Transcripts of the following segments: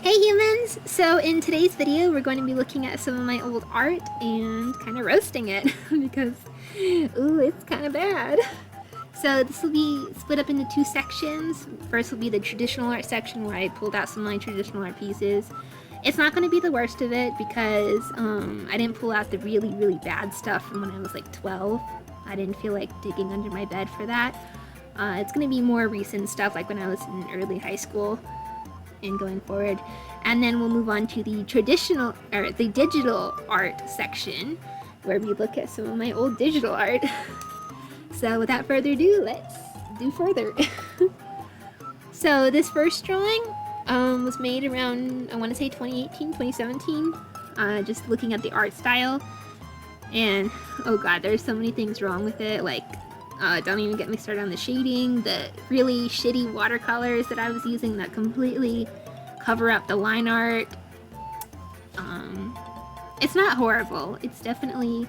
Hey humans! So in today's video we're going to be looking at some of my old art and kind of roasting it because, ooh, it's kind of bad. So this will be split up into two sections. First will be the traditional art section where I pulled out some of my traditional art pieces. It's not going to be the worst of it because I didn't pull out the really bad stuff from when I was like 12. I didn't feel like digging under my bed for that. It's going to be more recent stuff like when I was in early high school and going forward. And then we'll move on to the traditional or the digital art section where we look at some of my old digital art. So without further ado, let's do further. So this first drawing was made around, I want to say 2018, 2017. Just looking at the art style, and oh god, there's so many things wrong with it. Like, don't even get me started on the shading, the really shitty watercolors that I was using that completely cover up the line art. It's not horrible. It's definitely,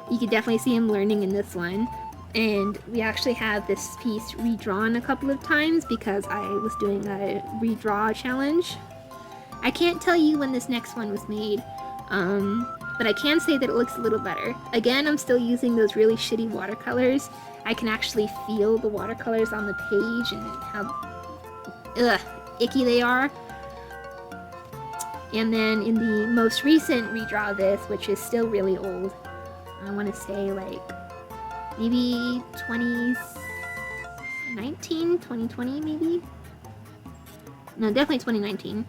you could definitely see him learning in this one. And we actually have this piece redrawn a couple of times because I was doing a redraw challenge. I can't tell you when this next one was made, but I can say that it looks a little better. Again, I'm still using those really shitty watercolors. I can actually feel the watercolors on the page and how icky they are. And then in the most recent redraw of this, which is still really old, I want to say like maybe 2019, 2020 maybe? No, definitely 2019.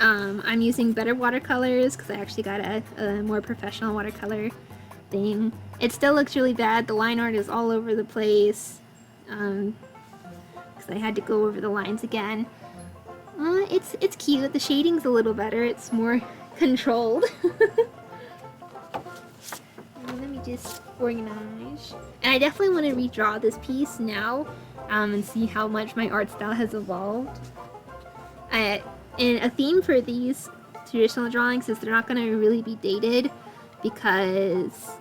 I'm using better watercolors because I actually got a more professional watercolor thing. It still looks really bad. The line art is all over the place because I had to go over the lines again. It's cute. The shading's a little better. It's more controlled. Let me just organize. And I definitely want to redraw this piece now and see how much my art style has evolved. And a theme for these traditional drawings is they're not going to really be dated because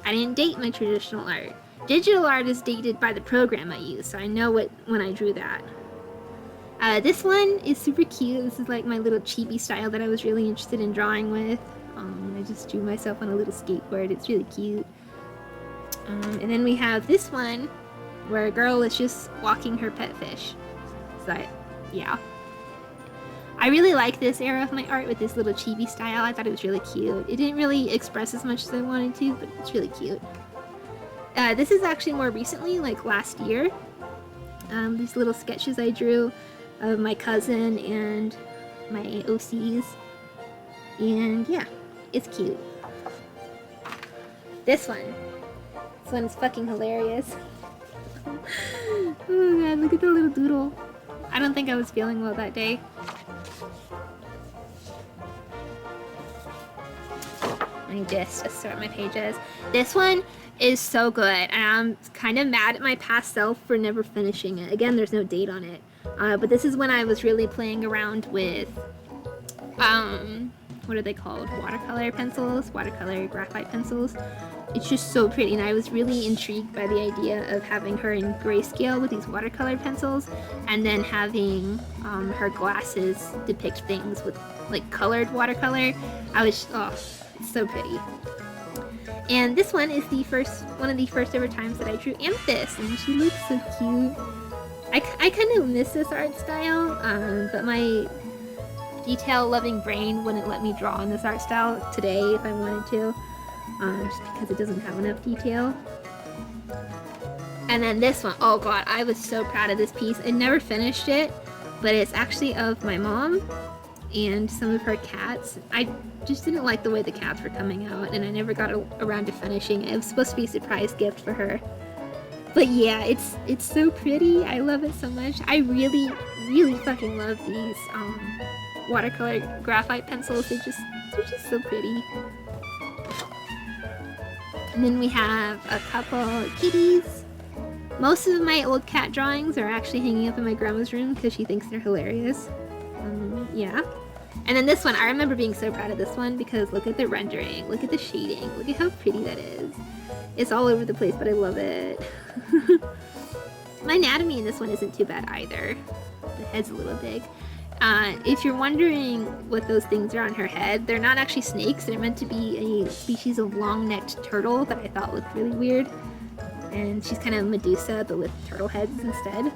I didn't date my traditional art. Digital art is dated by the program I use, so I know when I drew that. This one is super cute. This is like my little chibi style that I was really interested in drawing with. I just drew myself on a little skateboard. It's really cute. And then we have this one where a girl is just walking her pet fish. So yeah. I really like this era of my art with this little chibi style. I thought it was really cute. It didn't really express as much as I wanted to, but it's really cute. This is actually more recently, like last year. These little sketches I drew of my cousin and my OCs. And yeah, it's cute. This one is fucking hilarious. Oh god, look at the little doodle. I don't think I was feeling well that day. Let me just sort my pages. This one is so good, and I'm kind of mad at my past self for never finishing it. Again, there's no date on it. But this is when I was really playing around with, what are they called? Watercolor pencils? Watercolor graphite pencils. It's just so pretty, and I was really intrigued by the idea of having her in grayscale with these watercolor pencils, and then having her glasses depict things with like colored watercolor. It's so pretty. And this one is one of the first ever times that I drew Amethyst, and she looks so cute. I kind of miss this art style, but my detail-loving brain wouldn't let me draw in this art style today if I wanted to, just because it doesn't have enough detail. And then this one, oh god, I was so proud of this piece. I never finished it, but it's actually of my mom and some of her cats. I just didn't like the way the cats were coming out, and I never got around to finishing it. It was supposed to be a surprise gift for her. But yeah, it's so pretty. I love it so much. I really fucking love these watercolor graphite pencils. They're just so pretty. And then we have a couple kitties. Most of my old cat drawings are actually hanging up in my grandma's room because she thinks they're hilarious. Yeah. And then this one, I remember being so proud of this one because look at the rendering, look at the shading, look at how pretty that is. It's all over the place, but I love it. My anatomy in this one isn't too bad either. The head's a little big. If you're wondering what those things are on her head, they're not actually snakes. They're meant to be a species of long-necked turtle that I thought looked really weird. And she's kind of Medusa, but with turtle heads instead.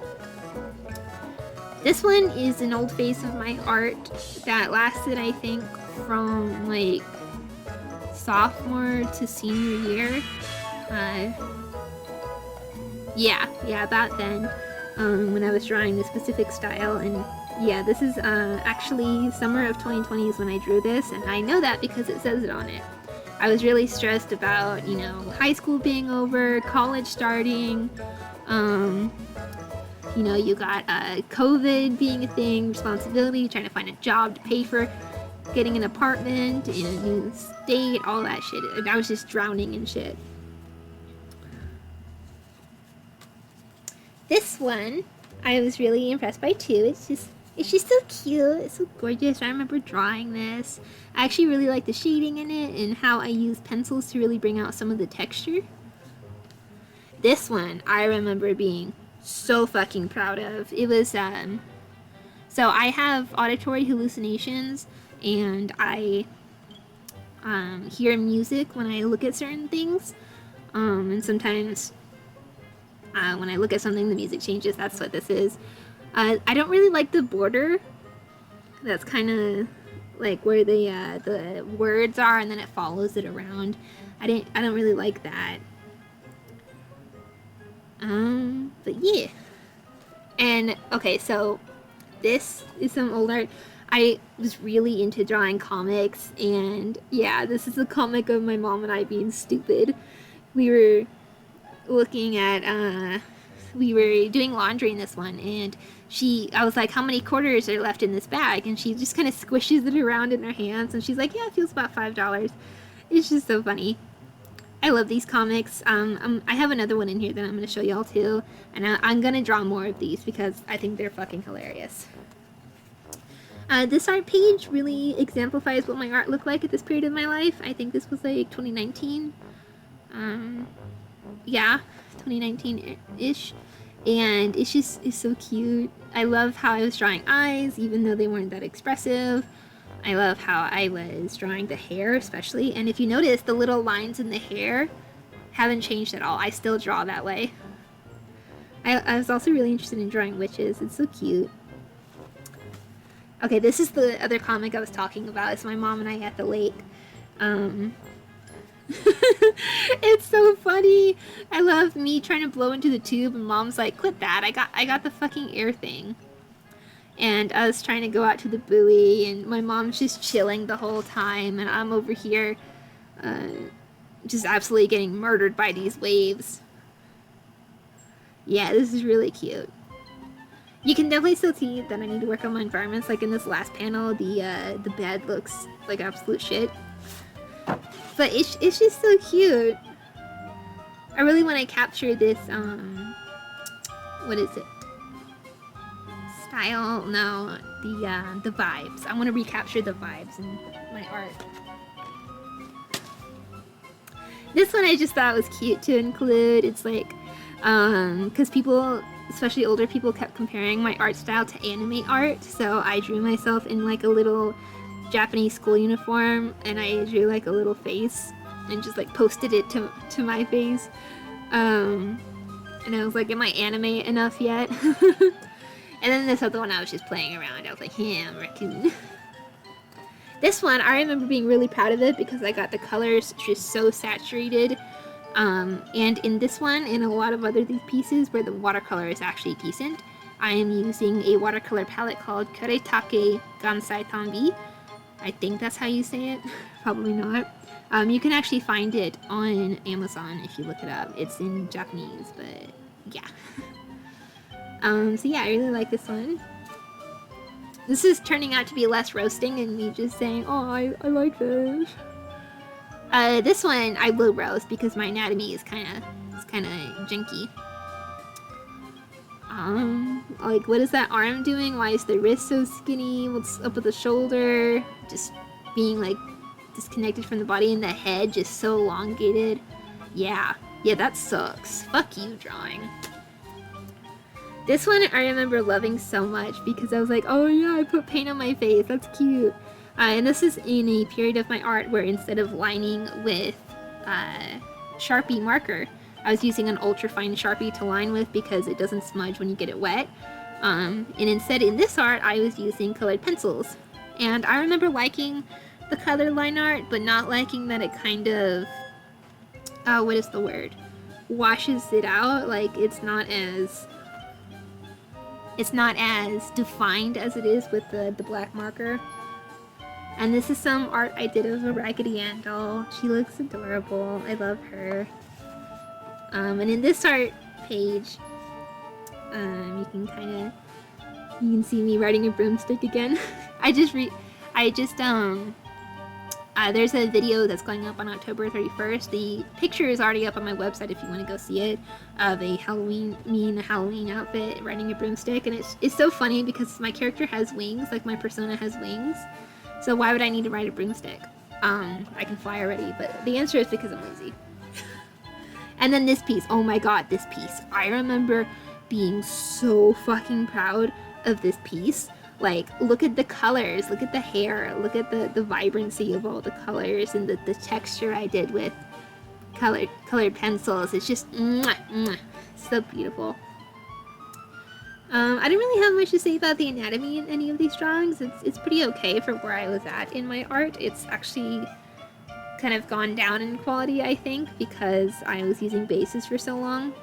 This one is an old face of my art that lasted, I think, from like sophomore to senior year. Yeah, about then, when I was drawing this specific style. And yeah, this is actually summer of 2020 is when I drew this, and I know that because it says it on it. I was really stressed about, you know, high school being over, college starting, you know, you got COVID being a thing, responsibility, trying to find a job to pay for getting an apartment in a new state, all that shit. I was just drowning in shit. This one I was really impressed by too. It's just so cute. It's so gorgeous. I remember drawing this. I actually really like the shading in it and how I use pencils to really bring out some of the texture. This one I remember being so fucking proud of. It was so I have auditory hallucinations, and I hear music when I look at certain things, and sometimes when I look at something the music changes. That's what this is. I don't really like the border. That's kind of like where the words are, and then it follows it around. I don't really like that. But yeah. And okay, so this is some old art. I was really into drawing comics, and yeah, this is a comic of my mom and I being stupid. We were looking at we were doing laundry in this one, and I was like, how many quarters are left in this bag? And she just kind of squishes it around in her hands, and she's like, yeah, it feels about $5. It's just so funny. I love these comics. I have another one in here that I'm going to show y'all too, and I'm going to draw more of these because I think they're fucking hilarious. This art page really exemplifies what my art looked like at this period of my life. I think this was like 2019. Yeah, 2019-ish. And it's so cute. I love how I was drawing eyes, even though they weren't that expressive. I love how I was drawing the hair, especially. And if you notice, the little lines in the hair haven't changed at all. I still draw that way. I was also really interested in drawing witches. It's so cute. Okay, this is the other comic I was talking about. It's my mom and I at the lake. It's so funny. I love me trying to blow into the tube, and mom's like, quit that. I got the fucking air thing. And I was trying to go out to the buoy, and my mom's just chilling the whole time, and I'm over here just absolutely getting murdered by these waves. Yeah, this is really cute. You can definitely still see that I need to work on my environments. Like in this last panel, the bed looks like absolute shit. But it's just so cute. I really want to capture this, what is it? Style? No, the vibes. I want to recapture the vibes in my art. This one I just thought was cute to include. It's like, because people, especially older people, kept comparing my art style to anime art, so I drew myself in like a little Japanese school uniform, and I drew like a little face and just like posted it to my face. And I was like, am I anime enough yet? And then this other one I was just playing around. I was like, yeah, I'm a raccoon. This one, I remember being really proud of it because I got the colors just so saturated. And in this one, and a lot of other these pieces where the watercolor is actually decent, I am using a watercolor palette called Kuretake Gansai Tanbi. I think that's how you say it. Probably not. You can actually find it on Amazon if you look it up. It's in Japanese, but yeah. So yeah, I really like this one. This is turning out to be less roasting and me just saying, oh, I like this. This one I will roast because my anatomy is kind of janky. Like, what is that arm doing? Why is the wrist so skinny? What's up with the shoulder? Just being like disconnected from the body, and the head just so elongated. Yeah, that sucks. Fuck you, drawing. This one I remember loving so much because I was like, oh yeah, I put paint on my face. That's cute. And this is in a period of my art where instead of lining with Sharpie marker, I was using an ultra fine Sharpie to line with because it doesn't smudge when you get it wet. And instead in this art, I was using colored pencils. And I remember liking the color line art, but not liking that it kind of, what is the word? Washes it out. Like it's not as defined as it is with the black marker. And this is some art I did of a Raggedy Ann doll. She looks adorable. I love her. And in this art page, you can see me riding a broomstick again. There's a video that's going up on October 31st. The picture is already up on my website if you want to go see it, of a Halloween outfit riding a broomstick. And it's so funny because my character has wings, like my persona has wings. So why would I need to ride a broomstick? I can fly already, but the answer is because I'm lazy. And then this piece, oh my god, this piece. I remember being so fucking proud of this piece. Like, look at the colors, look at the hair, look at the vibrancy of all the colors and the texture I did with colored pencils. It's just mwah, mwah, so beautiful. I didn't really have much to say about the anatomy in any of these drawings. It's pretty okay for where I was at in my art. It's actually kind of gone down in quality, I think, because I was using bases for so long.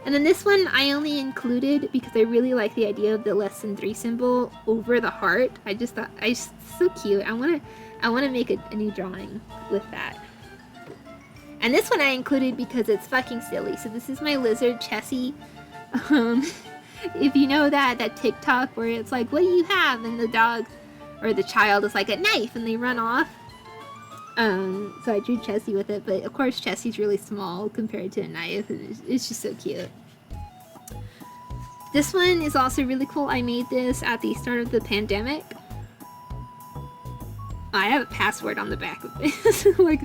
And then this one I only included because I really like the idea of the less than 3 symbol over the heart. I just thought it's so cute. I wanna make a new drawing with that. And this one I included because it's fucking silly. So this is my lizard Chessie. If you know that TikTok where it's like, what do you have? And the dog or the child is like a knife and they run off. So I drew Chessie with it, but of course Chessie's really small compared to a knife, and it's just so cute. This one is also really cool. I made this at the start of the pandemic. I have a password on the back of this. Like,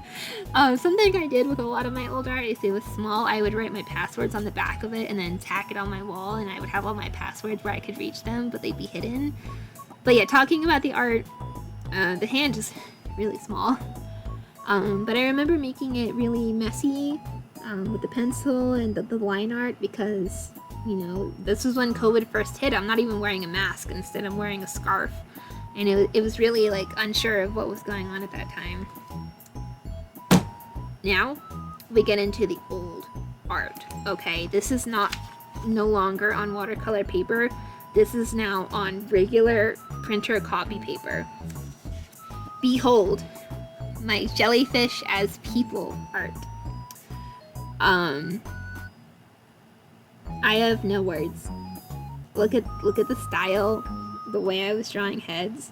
something I did with a lot of my old art, if it was small, I would write my passwords on the back of it and then tack it on my wall, and I would have all my passwords where I could reach them, but they'd be hidden. But yeah, talking about the art, the hand is really small. But I remember making it really messy with the pencil and the line art because, you know, this was when COVID first hit. I'm not even wearing a mask. Instead, I'm wearing a scarf. And it was really, like, unsure of what was going on at that time. Now, we get into the old art, okay? This is no longer on watercolor paper. This is now on regular printer copy paper. Behold, my jellyfish as people art. I have no words. Look at the style, the way I was drawing heads.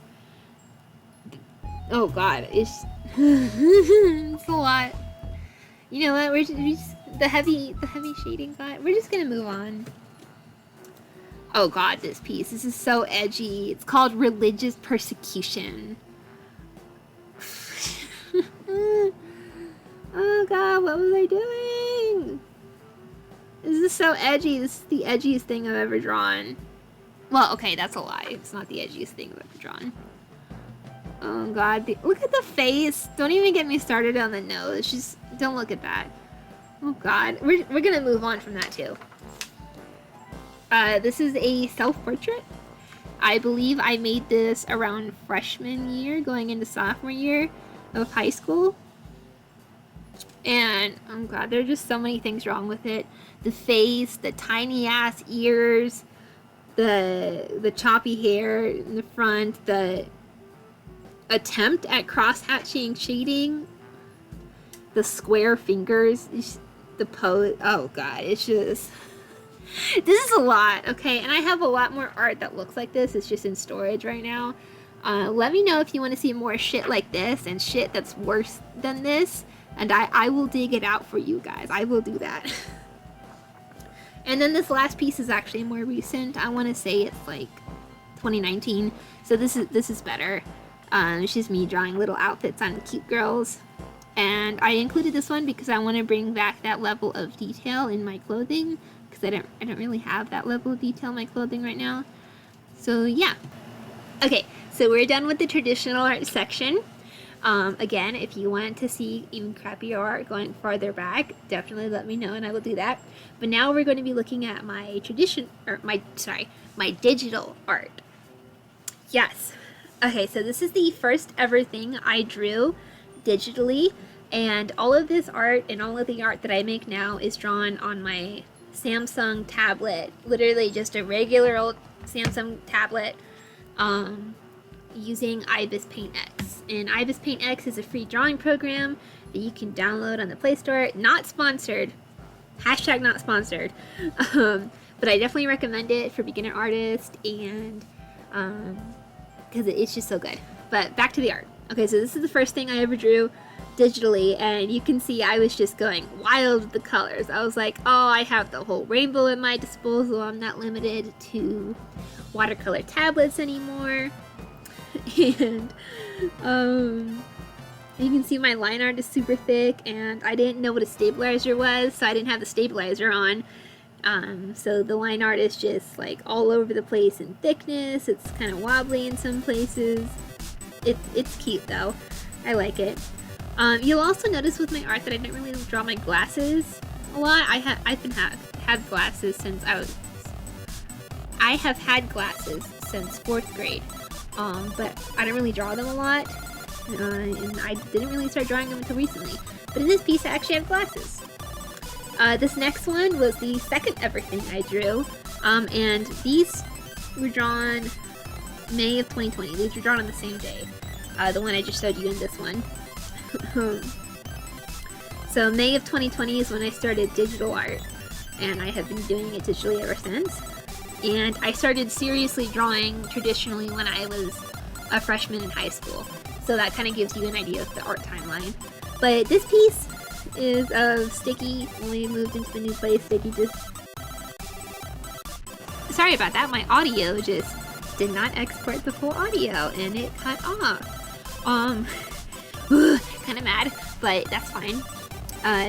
Oh god, it's it's a lot. You know what? We're just the heavy shading got. We're just gonna move on. Oh god, this piece. This is so edgy. It's called Religious Persecution. Oh god, what was I doing? This is so edgy. This is the edgiest thing I've ever drawn. Well, okay, that's a lie. It's not the edgiest thing I've ever drawn. Oh god, look at the face. Don't even get me started on the nose. Just don't look at that. Oh god, we're gonna move on from that too. This is a self-portrait. I believe I made this around freshman year, going into sophomore year of high school. And oh god, there are just so many things wrong with it. The face, the tiny ass ears, the choppy hair in the front, the attempt at cross-hatching shading, the square fingers, the pose. Oh god, it's just this is a lot, okay? And I have a lot more art that looks like this. It's just in storage right now. Let me know if you want to see more shit like this and shit that's worse than this, and I will dig it out for you guys. I will do that. And then this last piece is actually more recent. I want to say it's like 2019, so this is better. It's just me drawing little outfits on cute girls. And I included this one because I want to bring back that level of detail in my clothing, because because I don't really have that level of detail in my clothing right now. So yeah. Okay, so we're done with the traditional art section. Again, if you want to see even crappier art going farther back, definitely let me know and I will do that. But now we're going to be looking at my my digital art. Yes. Okay, so this is the first ever thing I drew digitally, and all of this art and all of the art that I make now is drawn on my Samsung tablet. Literally just a regular old Samsung tablet. Using IBIS Paint X. And IBIS Paint X is a free drawing program that you can download on the Play Store. Not sponsored. Hashtag not sponsored. But I definitely recommend it for beginner artists, and because it's just so good. But back to the art. Okay, so this is the first thing I ever drew digitally, and you can see I was just going wild with the colors. I was like, oh, I have the whole rainbow at my disposal. I'm not limited to watercolor tablets anymore. And you can see my line art is super thick, and I didn't know what a stabilizer was, so I didn't have the stabilizer on. So the line art is just like all over the place in thickness. It's kind of wobbly in some places. It's cute though. I like it. You'll also notice with my art that I didn't really draw my glasses a lot. I have had glasses since I have had glasses since 4th grade. But I don't really draw them a lot, and I didn't really start drawing them until recently. But in this piece, I actually have glasses. This next one was the second ever thing I drew, and these were drawn May of 2020. These were drawn on the same day, the one I just showed you in this one. So May of 2020 is when I started digital art, and I have been doing it digitally ever since. And I started seriously drawing traditionally when I was a freshman in high school. So that kind of gives you an idea of the art timeline. But this piece is of Sticky. When we moved into the new place, Sticky just... Sorry about that, my audio just did not export the full audio and it cut off. Kind of mad, but that's fine.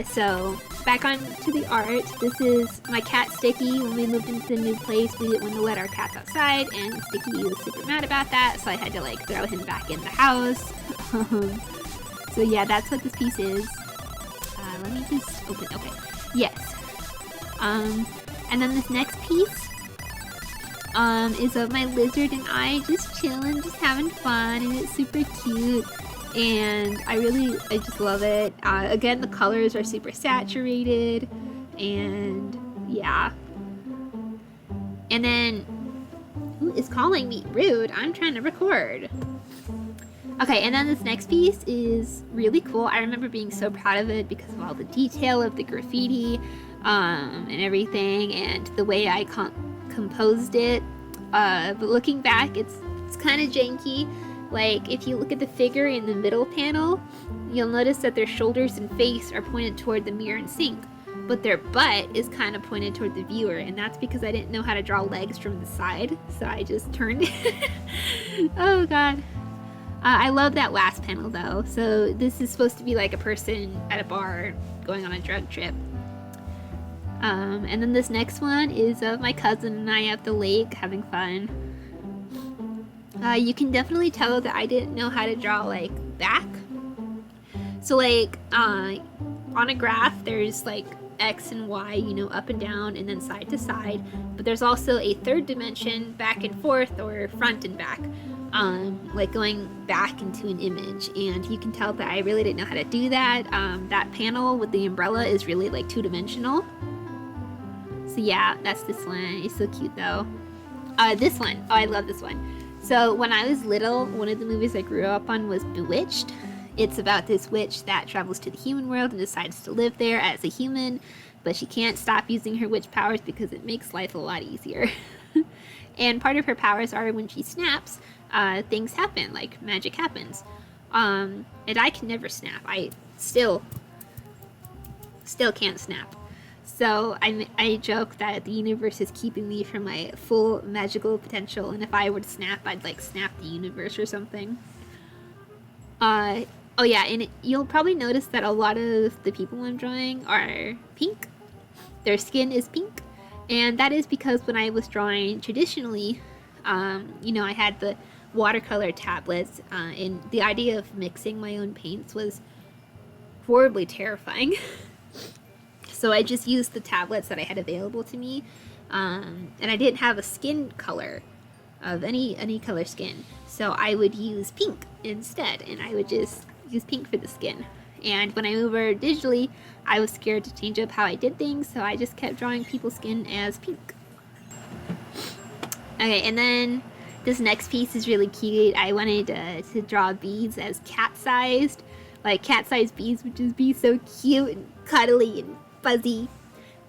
So back on to the art. This is my cat Sticky. When we moved into the new place, we didn't want to let our cats outside, and Sticky was super mad about that, so I had to like throw him back in the house. So yeah, that's what this piece is. Let me just open. Okay, yes. And then this next piece is of my lizard and I just chilling, just having fun, and it's super cute. And I just love it. Again, the colors are super saturated, and yeah. And then, who is calling me? Rude, I'm trying to record. Okay, and then this next piece is really cool. I remember being so proud of it because of all the detail of the graffiti and everything, and the way I composed it. But looking back, it's kind of janky. Like, if you look at the figure in the middle panel, you'll notice that their shoulders and face are pointed toward the mirror and sink, but their butt is kind of pointed toward the viewer, and that's because I didn't know how to draw legs from the side, so I just turned it. Oh god. I love that last panel though. So this is supposed to be like a person at a bar going on a drug trip. And then this next one is of my cousin and I at the lake having fun. You can definitely tell that I didn't know how to draw like back. So like on a graph there's like X and Y, you know, up and down and then side to side, but there's also a third dimension, back and forth, or front and back, like going back into an image. And you can tell that I really didn't know how to do that. That panel with the umbrella is really like two-dimensional. So yeah, that's this one. It's so cute though. This one, oh, I love this one. So when I was little, one of the movies I grew up on was Bewitched. It's about this witch that travels to the human world and decides to live there as a human, but she can't stop using her witch powers because it makes life a lot easier. And part of her powers are when she snaps, things happen, like magic happens. And I can never snap. I still can't snap. So I joke that the universe is keeping me from my full magical potential, and if I were to snap, I'd like snap the universe or something. Oh yeah, and you'll probably notice that a lot of the people I'm drawing are pink. Their skin is pink, And that is because when I was drawing traditionally, you know, I had the watercolor tablets, and the idea of mixing my own paints was horribly terrifying. So I just used the tablets that I had available to me, and I didn't have a skin color of any color skin, so I would use pink instead, and I would just use pink for the skin. And when I moved over digitally, I was scared to change up how I did things, so I just kept drawing people's skin as pink. Okay, and then this next piece is really cute. I wanted to draw beads as cat-sized. Like, cat-sized beads would just be so cute and cuddly and fuzzy.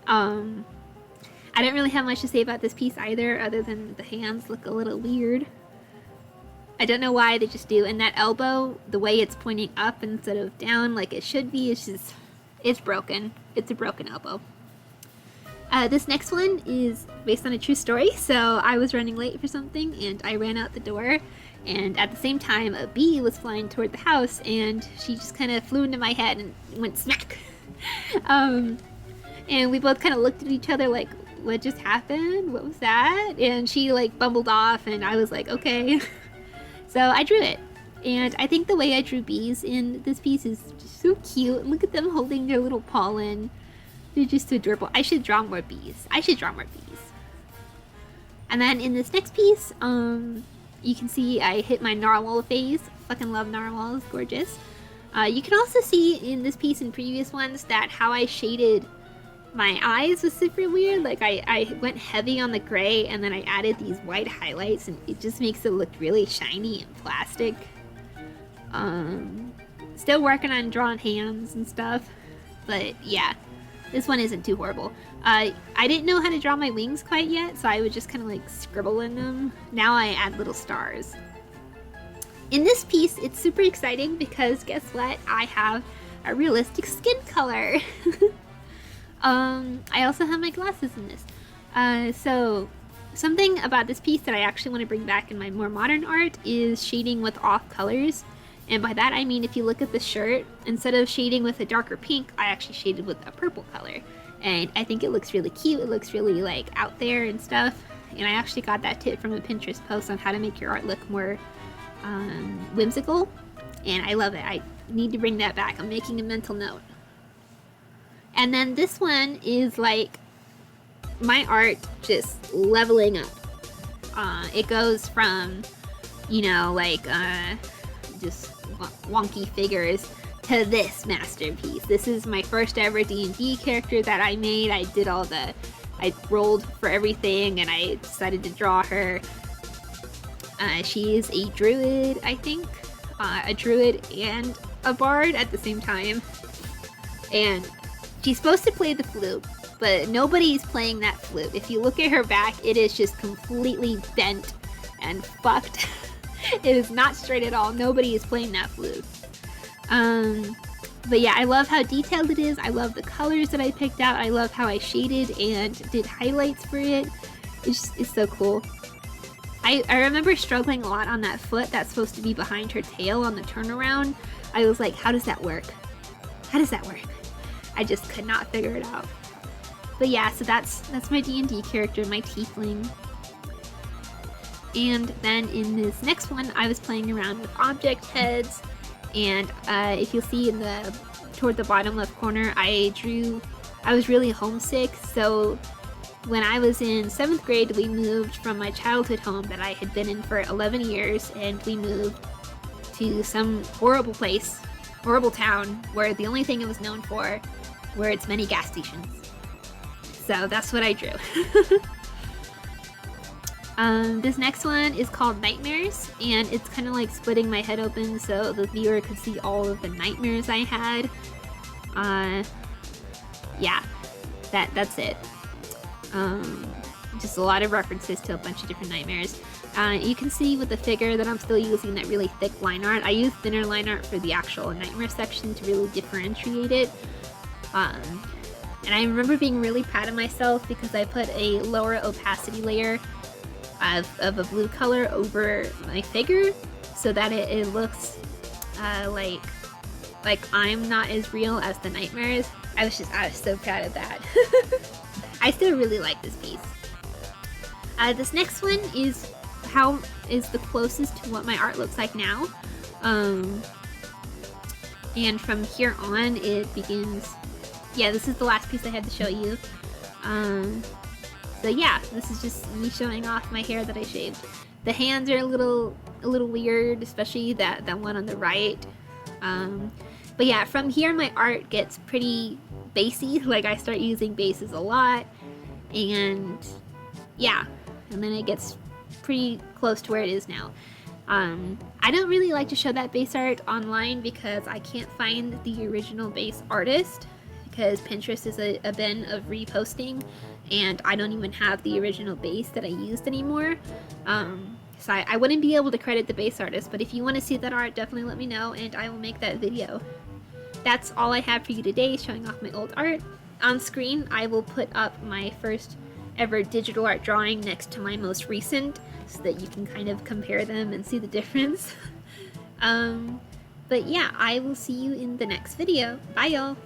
I don't really have much to say about this piece either, other than the hands look a little weird. I don't know why, they just do. And that elbow, the way it's pointing up instead of down like it should be, it's broken. It's a broken elbow. This next one is based on a true story. So I was running late for something and I ran out the door, and at the same time a bee was flying toward the house and she just kind of flew into my head and went smack. And we both kind of looked at each other like, what just happened? What was that? And she like bumbled off and I was like, okay. So I drew it. And I think the way I drew bees in this piece is just so cute. Look at them holding their little pollen. They're just so adorable. I should draw more bees. And then in this next piece, you can see I hit my narwhal phase. Fucking love narwhals, gorgeous. You can also see in this piece and previous ones that how I shaded my eyes was super weird. Like I went heavy on the gray and then I added these white highlights and it just makes it look really shiny and plastic. Still working on drawing hands and stuff, but yeah, this one isn't too horrible. I didn't know how to draw my wings quite yet, so I would just kind of like scribble in them. Now I add little stars. In this piece, it's super exciting because guess what? I have a realistic skin color. I also have my glasses in this. So something about this piece that I actually want to bring back in my more modern art is shading with off colors. And by that I mean, if you look at the shirt, instead of shading with a darker pink, I actually shaded with a purple color. And I think it looks really cute. It looks really like out there and stuff. And I actually got that tip from a Pinterest post on how to make your art look more whimsical. And I love it. I need to bring that back. I'm making a mental note. And then this one is like my art just leveling up. It goes from, you know, like just wonky figures to this masterpiece. This is my first ever D&D character that I made. I rolled for everything and I decided to draw her. She is a druid, I think. A druid and a bard at the same time. And she's supposed to play the flute, but nobody's playing that flute. If you look at her back, it is just completely bent and fucked. It is not straight at all. Nobody is playing that flute. But yeah, I love how detailed it is. I love the colors that I picked out. I love how I shaded and did highlights for it. It's so cool. I remember struggling a lot on that foot that's supposed to be behind her tail on the turnaround. I was like, how does that work? How does that work? I just could not figure it out. But yeah, so that's my D&D character, my tiefling. And then in this next one, I was playing around with object heads. And if you'll see toward the bottom left corner, I was really homesick. So when I was in 7th grade, we moved from my childhood home that I had been in for 11 years. And we moved to some horrible place, horrible town, where the only thing it was known for were its many gas stations. So that's what I drew. This next one is called Nightmares, and it's kind of like splitting my head open so the viewer could see all of the nightmares I had. Yeah, that's it. Just a lot of references to a bunch of different nightmares. You can see with the figure that I'm still using that really thick line art. I used thinner line art for the actual nightmare section to really differentiate it. And I remember being really proud of myself because I put a lower opacity layer of a blue color over my figure so that it looks like I'm not as real as the nightmares. I was so proud of that. I still really like this piece. This next one is the closest to what my art looks like now. And from here on, it begins. Yeah, this is the last piece I had to show you. So yeah, this is just me showing off my hair that I shaved. The hands are a little weird, especially that one on the right. But yeah, from here my art gets pretty basey. Like I start using bases a lot, and yeah, and then it gets pretty close to where it is now. I don't really like to show that base art online because I can't find the original base artist, because Pinterest is a bin of reposting, and I don't even have the original base that I used anymore. So I wouldn't be able to credit the base artist, but if you want to see that art, definitely let me know and I will make that video. That's all I have for you today, showing off my old art. On screen, I will put up my first ever digital art drawing next to my most recent, so that you can kind of compare them and see the difference. But yeah, I will see you in the next video. Bye y'all!